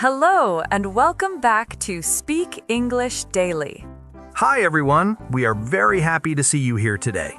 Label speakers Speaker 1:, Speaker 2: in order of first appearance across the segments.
Speaker 1: Hello, and welcome back to Speak English Daily.
Speaker 2: Hi, everyone. We are very happy to see you here today.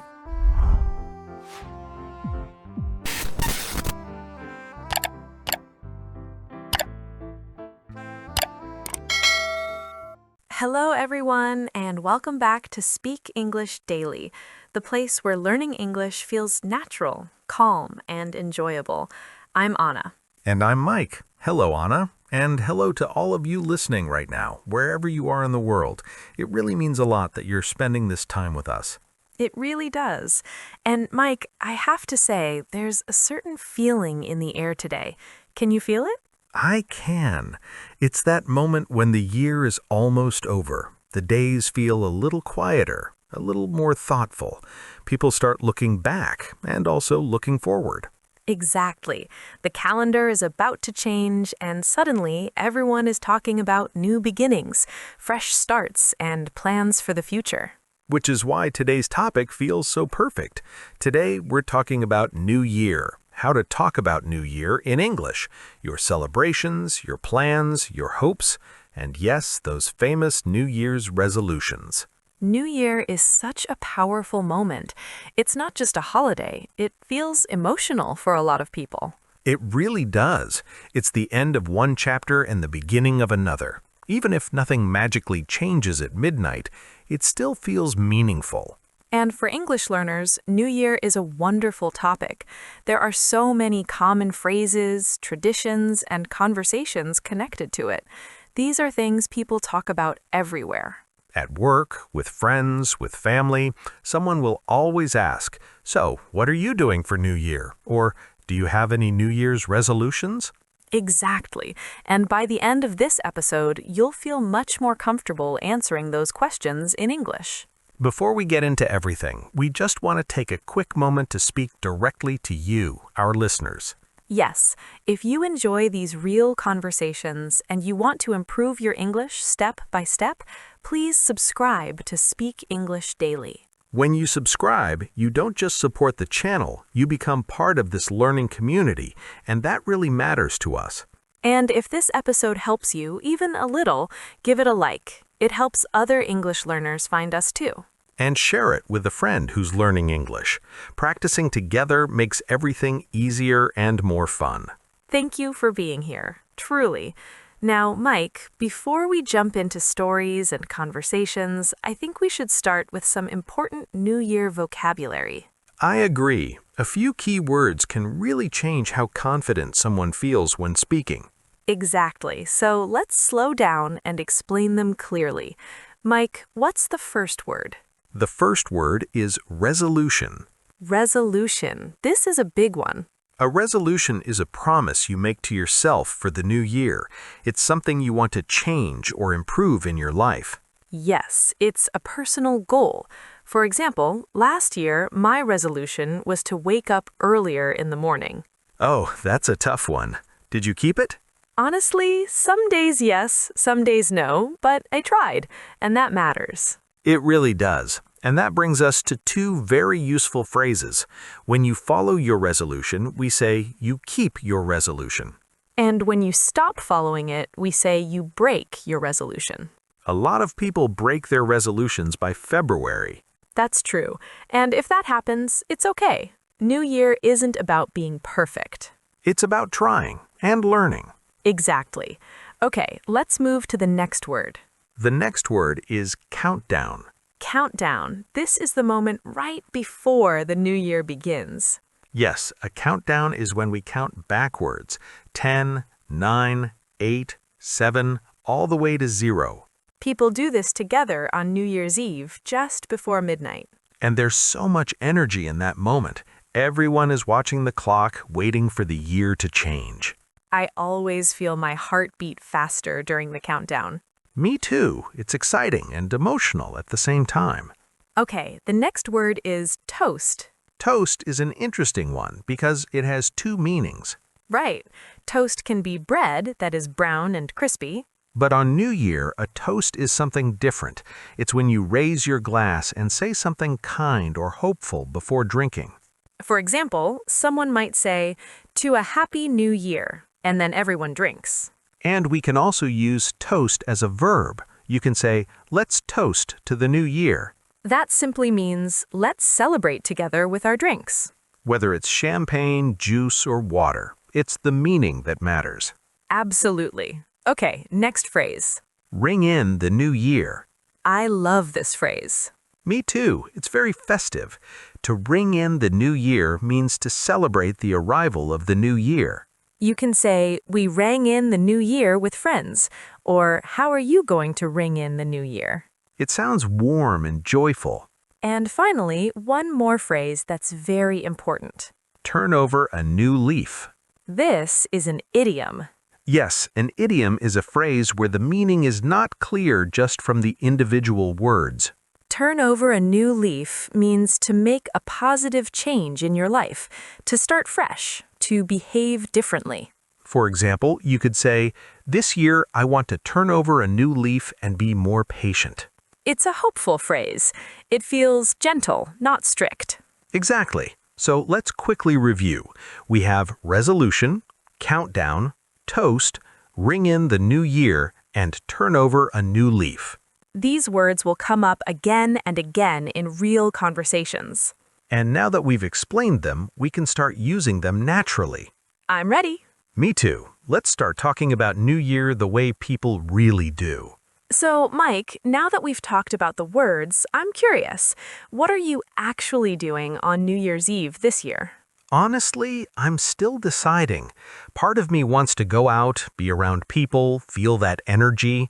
Speaker 1: Hello, everyone, and welcome back to Speak English Daily, the place where learning English feels natural, calm, and enjoyable. I'm Anna.
Speaker 2: And I'm Mike. Hello, Anna. And hello to all of you listening right now, wherever you are in the world. It really means a lot that you're spending this time with us.
Speaker 1: It really does. And Mike, I have to say, there's a certain feeling in the air today. Can you feel it?
Speaker 2: I can. It's that moment when the year is almost over. The days feel a little quieter, a little more thoughtful. People start looking back and also looking forward.
Speaker 1: Exactly. The calendar is about to change, and suddenly everyone is talking about new beginnings, fresh starts, and plans for the future.
Speaker 2: Which is why today's topic feels so perfect. Today, we're talking about New Year, how to talk about New Year in English, your celebrations, your plans, your hopes, and yes, those famous New Year's resolutions.
Speaker 1: New Year is such a powerful moment. It's not just a holiday, it feels emotional for a lot of people.
Speaker 2: It really does. It's the end of one chapter and the beginning of another. Even if nothing magically changes at midnight, it still feels meaningful.
Speaker 1: And for English learners, New Year is a wonderful topic. There are so many common phrases, traditions, and conversations connected to it. These are things people talk about everywhere.
Speaker 2: At work, with friends, with family, someone will always ask, "So, what are you doing for New Year?" Or, "Do you have any New Year's resolutions?"
Speaker 1: Exactly. And by the end of this episode, you'll feel much more comfortable answering those questions in English.
Speaker 2: Before we get into everything, we just want to take a quick moment to speak directly to you, our listeners.
Speaker 1: Yes, if you enjoy these real conversations and you want to improve your English step by step, please subscribe to Speak English Daily.
Speaker 2: When you subscribe, you don't just support the channel, you become part of this learning community, and that really matters to us.
Speaker 1: And if this episode helps you even a little, give it a like. It helps other English learners find us too.
Speaker 2: And share it with a friend who's learning English. Practicing together makes everything easier and more fun.
Speaker 1: Thank you for being here, truly. Now, Mike, before we jump into stories and conversations, I think we should start with some important New Year vocabulary.
Speaker 2: I agree. A few key words can really change how confident someone feels when speaking.
Speaker 1: Exactly. So let's slow down and explain them clearly. Mike, what's the first word?
Speaker 2: The first word is resolution.
Speaker 1: Resolution. This is a big one.
Speaker 2: A resolution is a promise you make to yourself for the new year. It's something you want to change or improve in your life.
Speaker 1: Yes, it's a personal goal. For example, last year, my resolution was to wake up earlier in the morning.
Speaker 2: Oh, that's a tough one. Did you keep it?
Speaker 1: Honestly, some days yes, some days no, but I tried, and that matters.
Speaker 2: It really does. And that brings us to two very useful phrases. When you follow your resolution, we say you keep your resolution.
Speaker 1: And when you stop following it, we say you break your resolution.
Speaker 2: A lot of people break their resolutions by February.
Speaker 1: That's true. And if that happens, it's okay. New Year isn't about being perfect.
Speaker 2: It's about trying and learning.
Speaker 1: Exactly. Okay, let's move to the next word.
Speaker 2: The next word is countdown.
Speaker 1: Countdown. This is the moment right before the new year begins.
Speaker 2: Yes, a countdown is when we count backwards. 10, 9, 8, 7, all the way to 0.
Speaker 1: People do this together on New Year's Eve, just before midnight.
Speaker 2: And there's so much energy in that moment. Everyone is watching the clock, waiting for the year to change.
Speaker 1: I always feel my heart beat faster during the countdown.
Speaker 2: Me too. It's exciting and emotional at the same time.
Speaker 1: Okay, the next word is toast.
Speaker 2: Toast is an interesting one because it has two meanings.
Speaker 1: Right. Toast can be bread that is brown and crispy.
Speaker 2: But on New Year, a toast is something different. It's when you raise your glass and say something kind or hopeful before drinking.
Speaker 1: For example, someone might say, "To a happy new year," and then everyone drinks.
Speaker 2: And we can also use toast as a verb. You can say, let's toast to the new year.
Speaker 1: That simply means, let's celebrate together with our drinks.
Speaker 2: Whether it's champagne, juice, or water, it's the meaning that matters.
Speaker 1: Absolutely. Okay, next phrase.
Speaker 2: Ring in the new year.
Speaker 1: I love this phrase.
Speaker 2: Me too. It's very festive. To ring in the new year means to celebrate the arrival of the new year.
Speaker 1: You can say, we rang in the new year with friends, or how are you going to ring in the new year?
Speaker 2: It sounds warm and joyful.
Speaker 1: And finally, one more phrase that's very important.
Speaker 2: Turn over a new leaf.
Speaker 1: This is an idiom.
Speaker 2: Yes, an idiom is a phrase where the meaning is not clear just from the individual words.
Speaker 1: Turn over a new leaf means to make a positive change in your life, to start fresh, to behave differently.
Speaker 2: For example, you could say, this year I want to turn over a new leaf and be more patient.
Speaker 1: It's a hopeful phrase. It feels gentle, not strict.
Speaker 2: Exactly. So let's quickly review. We have resolution, countdown, toast, ring in the new year, and turn over a new leaf.
Speaker 1: These words will come up again and again in real conversations.
Speaker 2: And now that we've explained them, we can start using them naturally.
Speaker 1: I'm ready.
Speaker 2: Me too. Let's start talking about New Year the way people really do.
Speaker 1: So, Mike, now that we've talked about the words, I'm curious. What are you actually doing on New Year's Eve this year?
Speaker 2: Honestly, I'm still deciding. Part of me wants to go out, be around people, feel that energy,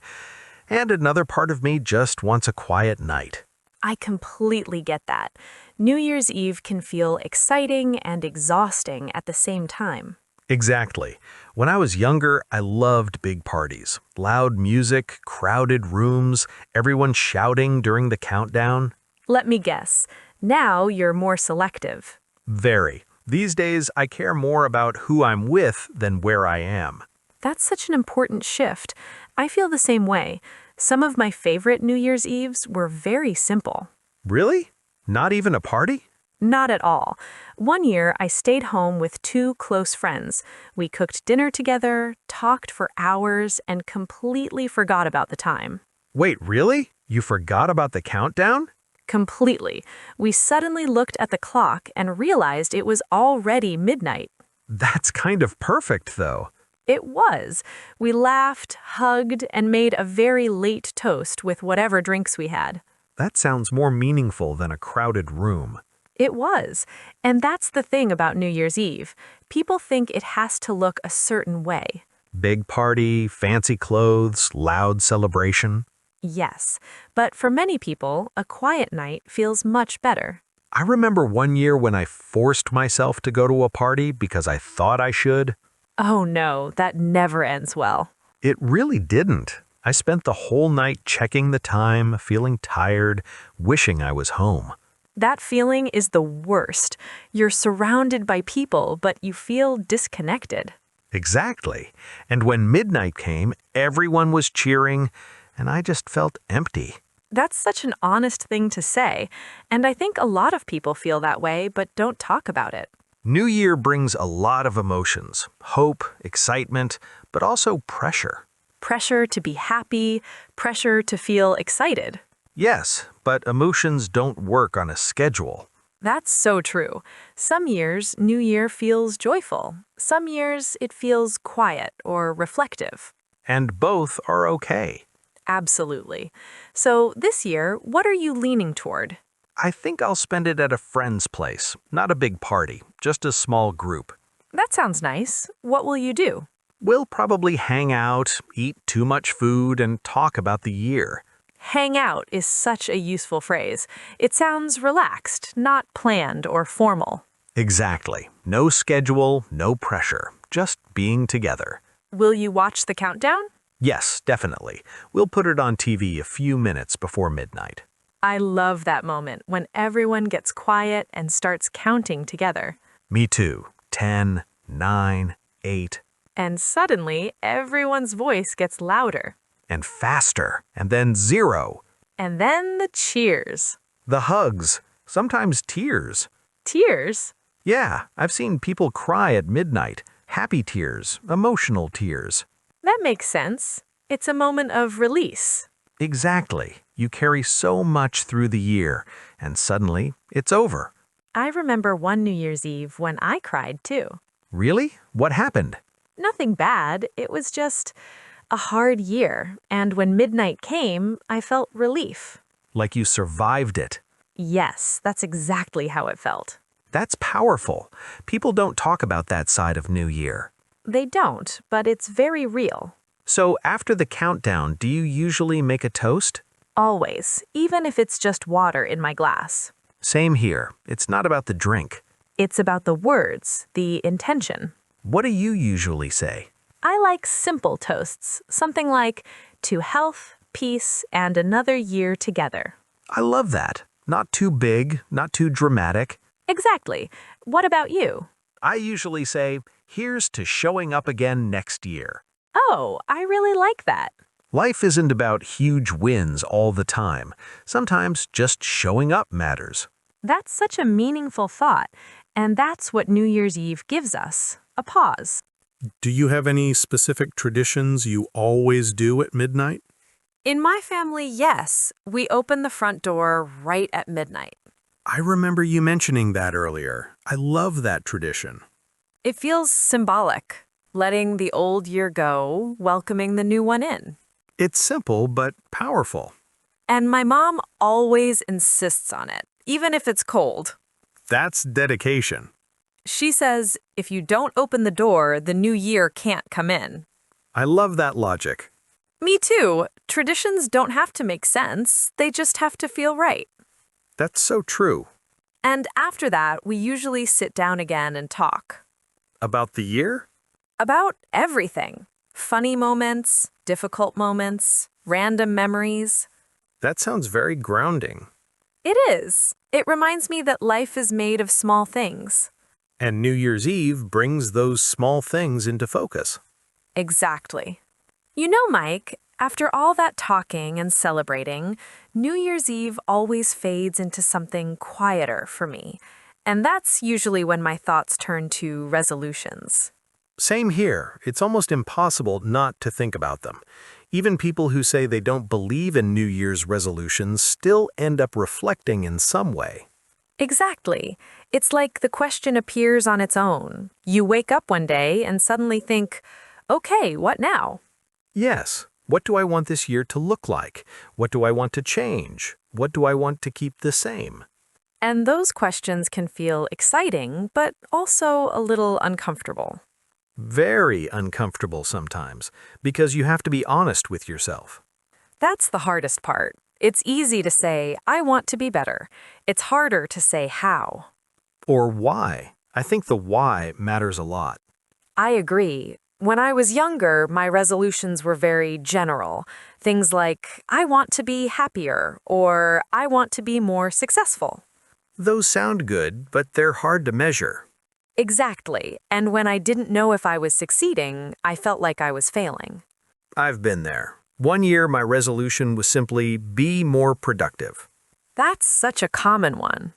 Speaker 2: and another part of me just wants a quiet night.
Speaker 1: I completely get that. New Year's Eve can feel exciting and exhausting at the same time.
Speaker 2: Exactly. When I was younger, I loved big parties. Loud music, crowded rooms, everyone shouting during the countdown.
Speaker 1: Let me guess. Now you're more selective.
Speaker 2: Very. These days, I care more about who I'm with than where I am.
Speaker 1: That's such an important shift. I feel the same way. Some of my favorite New Year's Eves were very simple.
Speaker 2: Really? Not even a party?
Speaker 1: Not at all. One year, I stayed home with two close friends. We cooked dinner together, talked for hours, and completely forgot about the time.
Speaker 2: Wait, really? You forgot about the countdown?
Speaker 1: Completely. We suddenly looked at the clock and realized it was already midnight.
Speaker 2: That's kind of perfect, though.
Speaker 1: It was. We laughed, hugged, and made a very late toast with whatever drinks we had.
Speaker 2: That sounds more meaningful than a crowded room.
Speaker 1: It was. And that's the thing about New Year's Eve. People think it has to look a certain way.
Speaker 2: Big party, fancy clothes, loud celebration.
Speaker 1: Yes, but for many people, a quiet night feels much better.
Speaker 2: I remember one year when I forced myself to go to a party because I thought I should.
Speaker 1: Oh no, that never ends well.
Speaker 2: It really didn't. I spent the whole night checking the time, feeling tired, wishing I was home.
Speaker 1: That feeling is the worst. You're surrounded by people, but you feel disconnected.
Speaker 2: Exactly. And when midnight came, everyone was cheering, and I just felt empty.
Speaker 1: That's such an honest thing to say, and I think a lot of people feel that way but don't talk about it.
Speaker 2: New Year brings a lot of emotions, hope, excitement, but also pressure.
Speaker 1: Pressure to be happy, pressure to feel excited.
Speaker 2: Yes, but emotions don't work on a schedule.
Speaker 1: That's so true. Some years, New Year feels joyful. Some years, it feels quiet or reflective.
Speaker 2: And both are okay.
Speaker 1: Absolutely. So this year, what are you leaning toward?
Speaker 2: I think I'll spend it at a friend's place, not a big party, just a small group.
Speaker 1: That sounds nice. What will you do?
Speaker 2: We'll probably hang out, eat too much food, and talk about the year.
Speaker 1: Hang out is such a useful phrase. It sounds relaxed, not planned or formal.
Speaker 2: Exactly. No schedule, no pressure, just being together.
Speaker 1: Will you watch the countdown?
Speaker 2: Yes, definitely. We'll put it on TV a few minutes before midnight.
Speaker 1: I love that moment when everyone gets quiet and starts counting together.
Speaker 2: Me too. 10, 9, 8.
Speaker 1: And suddenly, everyone's voice gets louder.
Speaker 2: And faster. And then 0.
Speaker 1: And then the cheers.
Speaker 2: The hugs. Sometimes tears.
Speaker 1: Tears?
Speaker 2: Yeah, I've seen people cry at midnight. Happy tears, emotional tears.
Speaker 1: That makes sense. It's a moment of release.
Speaker 2: Exactly. You carry so much through the year, and suddenly it's over.
Speaker 1: I remember one New Year's Eve when I cried too.
Speaker 2: Really? What happened?
Speaker 1: Nothing bad, it was just a hard year, and when midnight came, I felt relief.
Speaker 2: Like you survived it.
Speaker 1: Yes, that's exactly how it felt.
Speaker 2: That's powerful. People don't talk about that side of New Year.
Speaker 1: They don't, but it's very real.
Speaker 2: So after the countdown, do you usually make a toast?
Speaker 1: Always, even if it's just water in my glass.
Speaker 2: Same here. It's not about the drink.
Speaker 1: It's about the words, the intention.
Speaker 2: What do you usually say?
Speaker 1: I like simple toasts, something like, to health, peace, and another year together.
Speaker 2: I love that. Not too big, not too dramatic.
Speaker 1: Exactly. What about you?
Speaker 2: I usually say, here's to showing up again next year.
Speaker 1: Oh, I really like that.
Speaker 2: Life isn't about huge wins all the time. Sometimes just showing up matters.
Speaker 1: That's such a meaningful thought, and that's what New Year's Eve gives us, a pause.
Speaker 3: Do you have any specific traditions you always do at midnight?
Speaker 1: In my family, yes. We open the front door right at midnight.
Speaker 3: I remember you mentioning that earlier. I love that tradition.
Speaker 1: It feels symbolic, letting the old year go, welcoming the new one in.
Speaker 3: It's simple but powerful.
Speaker 1: And my mom always insists on it, even if it's cold.
Speaker 3: That's dedication.
Speaker 1: She says if you don't open the door, the new year can't come in.
Speaker 3: I love that logic.
Speaker 1: Me too. Traditions don't have to make sense, they just have to feel right.
Speaker 3: That's so true.
Speaker 1: And after that, we usually sit down again and talk.
Speaker 3: About the year?
Speaker 1: About everything. Funny moments, difficult moments, random memories.
Speaker 3: That sounds very grounding.
Speaker 1: It is. It reminds me that life is made of small things.
Speaker 3: And New Year's Eve brings those small things into focus.
Speaker 1: Exactly. You know, Mike, after all that talking and celebrating, New Year's Eve always fades into something quieter for me. And that's usually when my thoughts turn to resolutions.
Speaker 3: Same here. It's almost impossible not to think about them. Even people who say they don't believe in New Year's resolutions still end up reflecting in some way.
Speaker 1: Exactly. It's like the question appears on its own. You wake up one day and suddenly think, okay, what now?
Speaker 2: Yes. What do I want this year to look like? What do I want to change? What do I want to keep the same?
Speaker 1: And those questions can feel exciting, but also a little uncomfortable.
Speaker 2: Very uncomfortable sometimes, because you have to be honest with yourself.
Speaker 1: That's the hardest part. It's easy to say, I want to be better. It's harder to say how.
Speaker 2: Or why. I think the why matters a lot.
Speaker 1: I agree. When I was younger, my resolutions were very general. Things like, I want to be happier, or I want to be more successful.
Speaker 2: Those sound good, but they're hard to measure.
Speaker 1: Exactly. And when I didn't know if I was succeeding, I felt like I was failing.
Speaker 2: I've been there. One year, my resolution was simply be more productive.
Speaker 1: That's such a common one.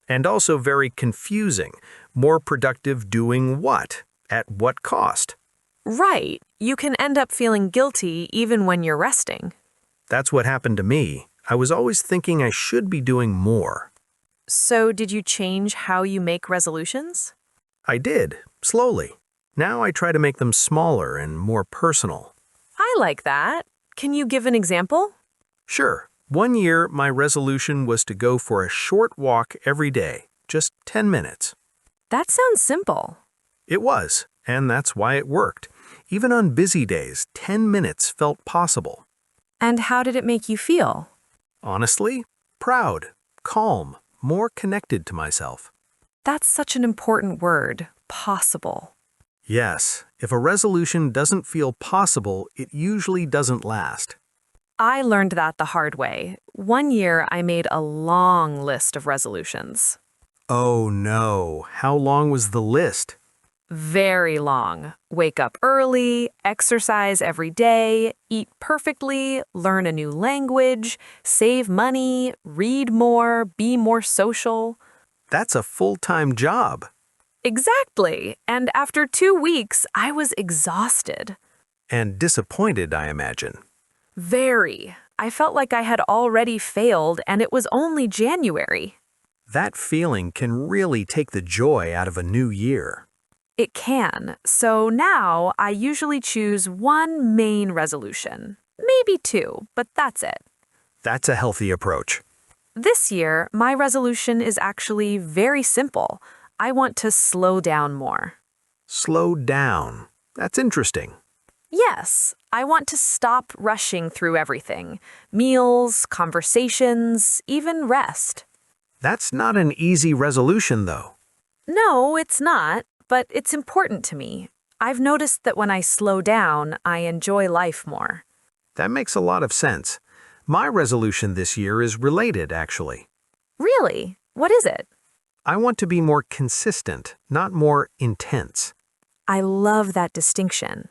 Speaker 2: And also very confusing. More productive doing what? At what cost?
Speaker 1: Right. You can end up feeling guilty even when you're resting.
Speaker 2: That's what happened to me. I was always thinking I should be doing more.
Speaker 1: So did you change how you make resolutions?
Speaker 2: I did, slowly. Now I try to make them smaller and more personal.
Speaker 1: I like that. Can you give an example?
Speaker 2: Sure. One year, my resolution was to go for a short walk every day, just 10 minutes.
Speaker 1: That sounds simple.
Speaker 2: It was, and that's why it worked. Even on busy days, 10 minutes felt possible.
Speaker 1: And how did it make you feel?
Speaker 2: Honestly, proud, calm, more connected to myself.
Speaker 1: That's such an important word, possible.
Speaker 2: Yes, if a resolution doesn't feel possible, it usually doesn't last.
Speaker 1: I learned that the hard way. One year, I made a long list of resolutions.
Speaker 2: Oh no, how long was the list?
Speaker 1: Very long. Wake up early, exercise every day, eat perfectly, learn a new language, save money, read more, be more social.
Speaker 2: That's a full-time job.
Speaker 1: Exactly. And after 2 weeks, I was exhausted.
Speaker 3: And disappointed, I imagine.
Speaker 1: Very. I felt like I had already failed and it was only January.
Speaker 3: That feeling can really take the joy out of a new year.
Speaker 1: It can. So now I usually choose one main resolution. Maybe two, but that's it.
Speaker 3: That's a healthy approach.
Speaker 1: This year, my resolution is actually very simple. I want to slow down more.
Speaker 3: Slow down. That's interesting.
Speaker 1: Yes, I want to stop rushing through everything. Meals, conversations, even rest.
Speaker 3: That's not an easy resolution, though.
Speaker 1: No, it's not, but it's important to me. I've noticed that when I slow down, I enjoy life more.
Speaker 3: That makes a lot of sense. My resolution this year is related, actually.
Speaker 1: Really? What is it?
Speaker 3: I want to be more consistent, not more intense.
Speaker 1: I love that distinction.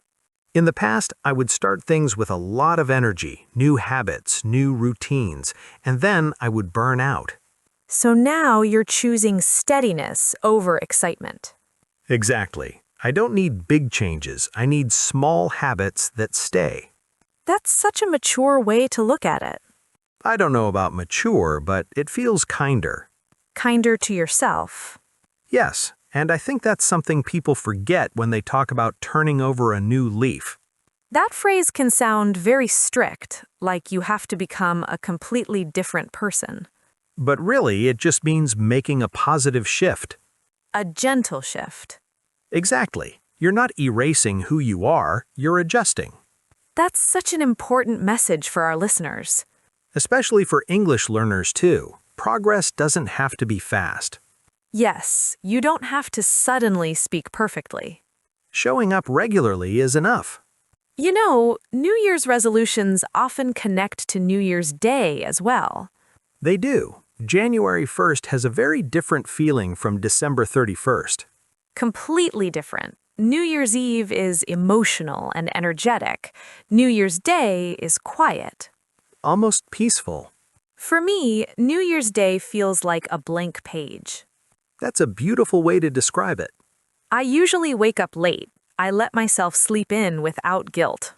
Speaker 3: In the past, I would start things with a lot of energy, new habits, new routines, and then I would burn out.
Speaker 1: So now you're choosing steadiness over excitement.
Speaker 3: Exactly. I don't need big changes. I need small habits that stay.
Speaker 1: That's such a mature way to look at it.
Speaker 3: I don't know about mature, but it feels kinder.
Speaker 1: Kinder to yourself.
Speaker 3: Yes, and I think that's something people forget when they talk about turning over a new leaf.
Speaker 1: That phrase can sound very strict, like you have to become a completely different person.
Speaker 3: But really, it just means making a positive shift.
Speaker 1: A gentle shift.
Speaker 3: Exactly. You're not erasing who you are, you're adjusting.
Speaker 1: That's such an important message for our listeners.
Speaker 3: Especially for English learners, too. Progress doesn't have to be fast.
Speaker 1: Yes, you don't have to suddenly speak perfectly.
Speaker 3: Showing up regularly is enough.
Speaker 1: You know, New Year's resolutions often connect to New Year's Day as well.
Speaker 3: They do. January 1st has a very different feeling from December 31st.
Speaker 1: Completely different. New Year's Eve is emotional and energetic. New Year's Day is quiet.
Speaker 3: Almost peaceful.
Speaker 1: For me, New Year's Day feels like a blank page.
Speaker 3: That's a beautiful way to describe it.
Speaker 1: I usually wake up late. I let myself sleep in without guilt.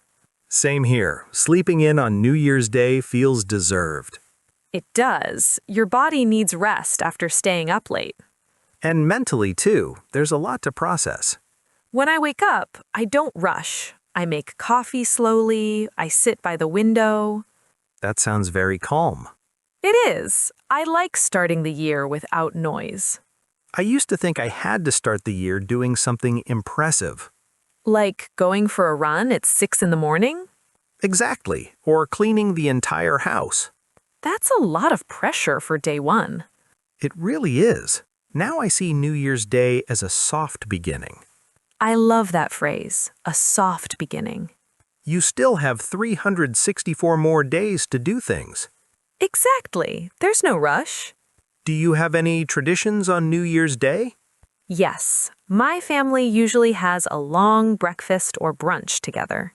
Speaker 3: Same here. Sleeping in on New Year's Day feels deserved.
Speaker 1: It does. Your body needs rest after staying up late.
Speaker 3: And mentally, too, there's a lot to process.
Speaker 1: When I wake up, I don't rush. I make coffee slowly. I sit by the window.
Speaker 3: That sounds very calm.
Speaker 1: It is. I like starting the year without noise.
Speaker 3: I used to think I had to start the year doing something impressive.
Speaker 1: Like going for a run at 6 in the morning?
Speaker 3: Exactly. Or cleaning the entire house.
Speaker 1: That's a lot of pressure for day one.
Speaker 3: It really is. Now I see New Year's Day as a soft beginning.
Speaker 1: I love that phrase, a soft beginning.
Speaker 3: You still have 364 more days to do things.
Speaker 1: Exactly. There's no rush.
Speaker 3: Do you have any traditions on New Year's Day?
Speaker 1: Yes, my family usually has a long breakfast or brunch together.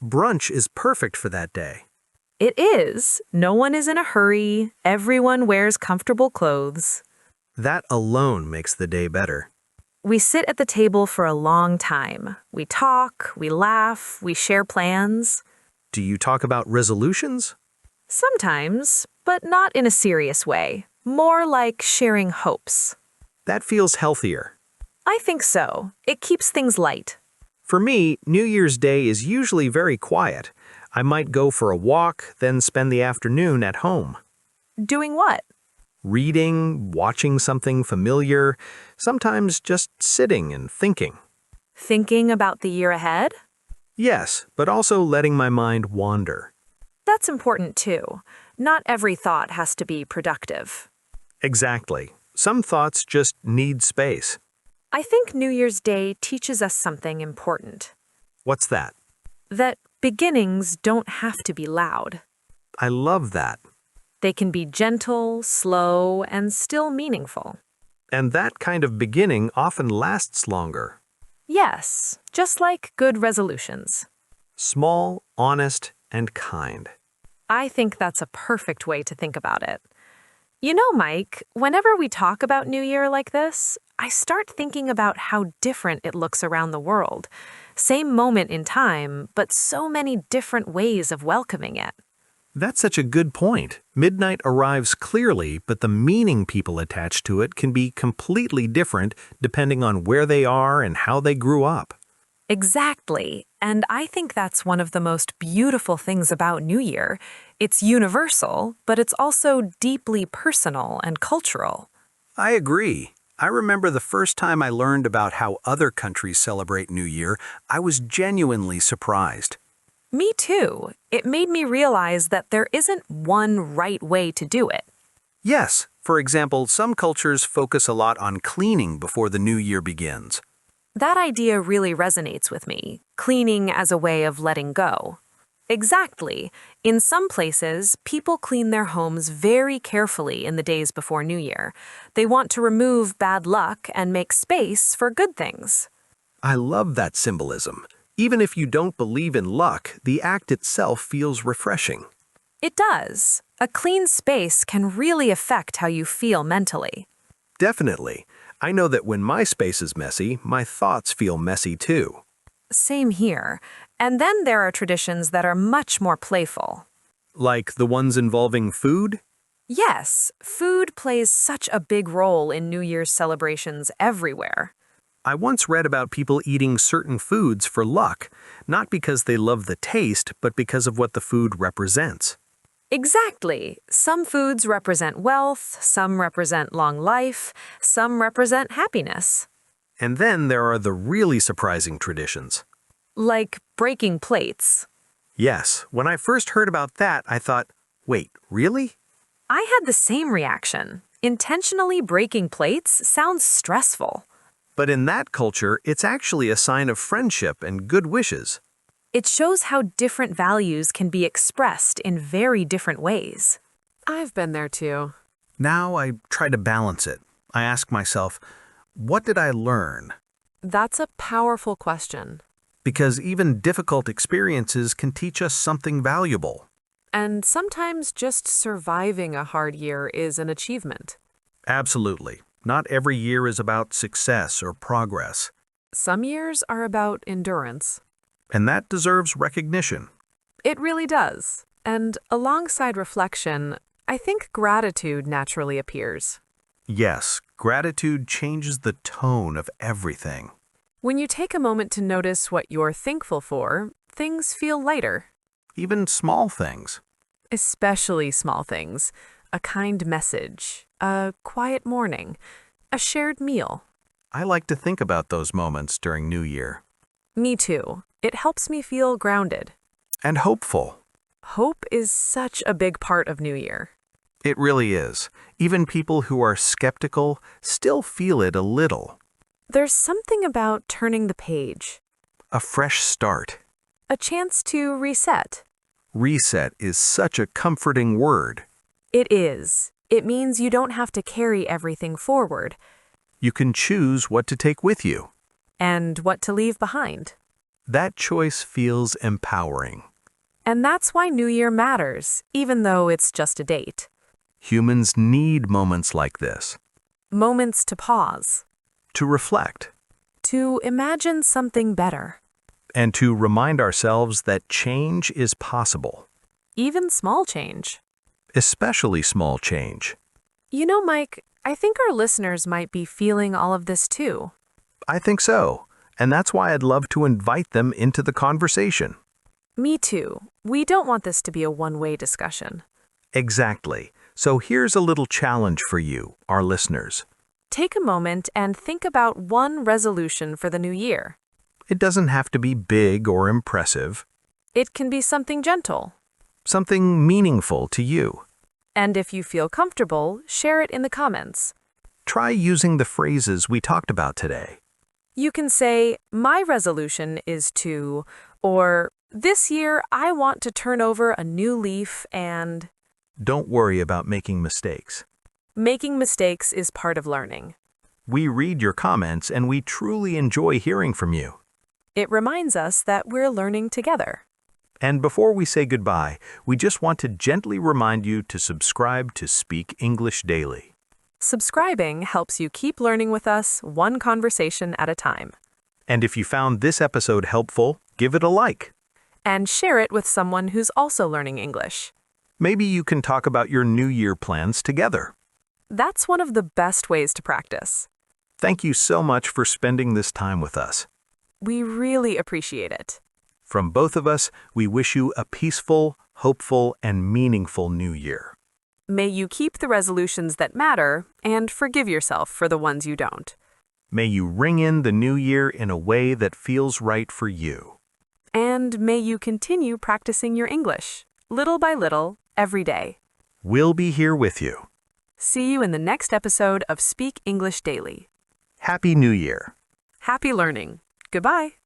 Speaker 3: Brunch is perfect for that day.
Speaker 1: It is. No one is in a hurry. Everyone wears comfortable clothes.
Speaker 3: That alone makes the day better.
Speaker 1: We sit at the table for a long time. We talk, we laugh, we share plans.
Speaker 3: Do you talk about resolutions?
Speaker 1: Sometimes, but not in a serious way. More like sharing hopes.
Speaker 3: That feels healthier.
Speaker 1: I think so. It keeps things light.
Speaker 3: For me, New Year's Day is usually very quiet. I might go for a walk, then spend the afternoon at home.
Speaker 1: Doing what?
Speaker 3: Reading, watching something familiar, sometimes just sitting and thinking.
Speaker 1: Thinking about the year ahead?
Speaker 3: Yes, but also letting my mind wander.
Speaker 1: That's important too. Not every thought has to be productive.
Speaker 3: Exactly. Some thoughts just need space.
Speaker 1: I think New Year's Day teaches us something important.
Speaker 3: What's that?
Speaker 1: That beginnings don't have to be loud.
Speaker 3: I love that.
Speaker 1: They can be gentle, slow, and still meaningful.
Speaker 3: And that kind of beginning often lasts longer.
Speaker 1: Yes, just like good resolutions.
Speaker 3: Small, honest, and kind.
Speaker 1: I think that's a perfect way to think about it. You know, Mike, whenever we talk about New Year like this, I start thinking about how different it looks around the world. Same moment in time, but so many different ways of welcoming it.
Speaker 2: That's such a good point. Midnight arrives clearly, but the meaning people attach to it can be completely different depending on where they are and how they grew up.
Speaker 1: Exactly. And I think that's one of the most beautiful things about New Year. It's universal, but it's also deeply personal and cultural.
Speaker 4: I agree. I remember the first time I learned about how other countries celebrate New Year, I was genuinely surprised.
Speaker 1: Me too. It made me realize that there isn't one right way to do it.
Speaker 4: Yes, for example, some cultures focus a lot on cleaning before the new year begins.
Speaker 1: That idea really resonates with me, cleaning as a way of letting go. Exactly. In some places, people clean their homes very carefully in the days before New Year. They want to remove bad luck and make space for good things.
Speaker 2: I love that symbolism. Even if you don't believe in luck, the act itself feels refreshing.
Speaker 1: It does. A clean space can really affect how you feel mentally.
Speaker 2: Definitely. I know that when my space is messy, my thoughts feel messy too.
Speaker 1: Same here. And then there are traditions that are much more playful.
Speaker 2: Like the ones involving food?
Speaker 1: Yes, food plays such a big role in New Year's celebrations everywhere.
Speaker 2: I once read about people eating certain foods for luck, not because they love the taste, but because of what the food represents.
Speaker 1: Exactly. Some foods represent wealth, some represent long life, some represent happiness.
Speaker 2: And then there are the really surprising traditions.
Speaker 1: Like breaking plates.
Speaker 2: Yes, when I first heard about that, I thought, wait, really?
Speaker 1: I had the same reaction. Intentionally breaking plates sounds stressful.
Speaker 2: But in that culture, it's actually a sign of friendship and good wishes.
Speaker 1: It shows how different values can be expressed in very different ways.
Speaker 5: I've been there too.
Speaker 2: Now I try to balance it. I ask myself, what did I learn?
Speaker 5: That's a powerful question.
Speaker 2: Because even difficult experiences can teach us something valuable.
Speaker 5: And sometimes just surviving a hard year is an achievement.
Speaker 2: Absolutely. Not every year is about success or progress.
Speaker 5: Some years are about endurance.
Speaker 2: And that deserves recognition.
Speaker 5: It really does. And alongside reflection, I think gratitude naturally appears.
Speaker 2: Yes, gratitude changes the tone of everything.
Speaker 5: When you take a moment to notice what you're thankful for, things feel lighter.
Speaker 2: Even small things.
Speaker 5: Especially small things. A kind message, a quiet morning, a shared meal.
Speaker 2: I like to think about those moments during New Year.
Speaker 5: Me too. It helps me feel grounded.
Speaker 2: And hopeful.
Speaker 5: Hope is such a big part of New Year.
Speaker 2: It really is. Even people who are skeptical still feel it a little.
Speaker 5: There's something about turning the page.
Speaker 2: A fresh start.
Speaker 5: A chance to reset.
Speaker 2: Reset is such a comforting word.
Speaker 5: It is. It means you don't have to carry everything forward.
Speaker 2: You can choose what to take with you.
Speaker 5: And what to leave behind.
Speaker 2: That choice feels empowering.
Speaker 5: And that's why New Year matters, even though it's just a date.
Speaker 2: Humans need moments like this.
Speaker 5: Moments to pause.
Speaker 2: To reflect.
Speaker 5: To imagine something better.
Speaker 2: And to remind ourselves that change is possible.
Speaker 5: Even small change.
Speaker 2: Especially small change.
Speaker 5: You know, Mike, I think our listeners might be feeling all of this too.
Speaker 2: I think so. And that's why I'd love to invite them into the conversation.
Speaker 5: Me too. We don't want this to be a one-way discussion.
Speaker 2: Exactly. So here's a little challenge for you, our listeners.
Speaker 5: Take a moment and think about one resolution for the new year.
Speaker 2: It doesn't have to be big or impressive.
Speaker 5: It can be something gentle.
Speaker 2: Something meaningful to you.
Speaker 5: And if you feel comfortable, share it in the comments.
Speaker 2: Try using the phrases we talked about today.
Speaker 5: You can say, my resolution is to, or this year I want to turn over a new leaf and...
Speaker 2: Don't worry about making mistakes.
Speaker 5: Making mistakes is part of learning.
Speaker 2: We read your comments and we truly enjoy hearing from you.
Speaker 5: It reminds us that we're learning together.
Speaker 2: And before we say goodbye, we just want to gently remind you to subscribe to Speak English Daily.
Speaker 5: Subscribing helps you keep learning with us one conversation at a time.
Speaker 2: And if you found this episode helpful, give it a like.
Speaker 5: And share it with someone who's also learning English.
Speaker 2: Maybe you can talk about your New Year plans together.
Speaker 5: That's one of the best ways to practice.
Speaker 2: Thank you so much for spending this time with us.
Speaker 5: We really appreciate it.
Speaker 2: From both of us, we wish you a peaceful, hopeful, and meaningful New Year.
Speaker 5: May you keep the resolutions that matter and forgive yourself for the ones you don't.
Speaker 2: May you ring in the new year in a way that feels right for you.
Speaker 5: And may you continue practicing your English, little by little, every day.
Speaker 2: We'll be here with you.
Speaker 5: See you in the next episode of Speak English Daily.
Speaker 2: Happy New Year.
Speaker 5: Happy learning. Goodbye.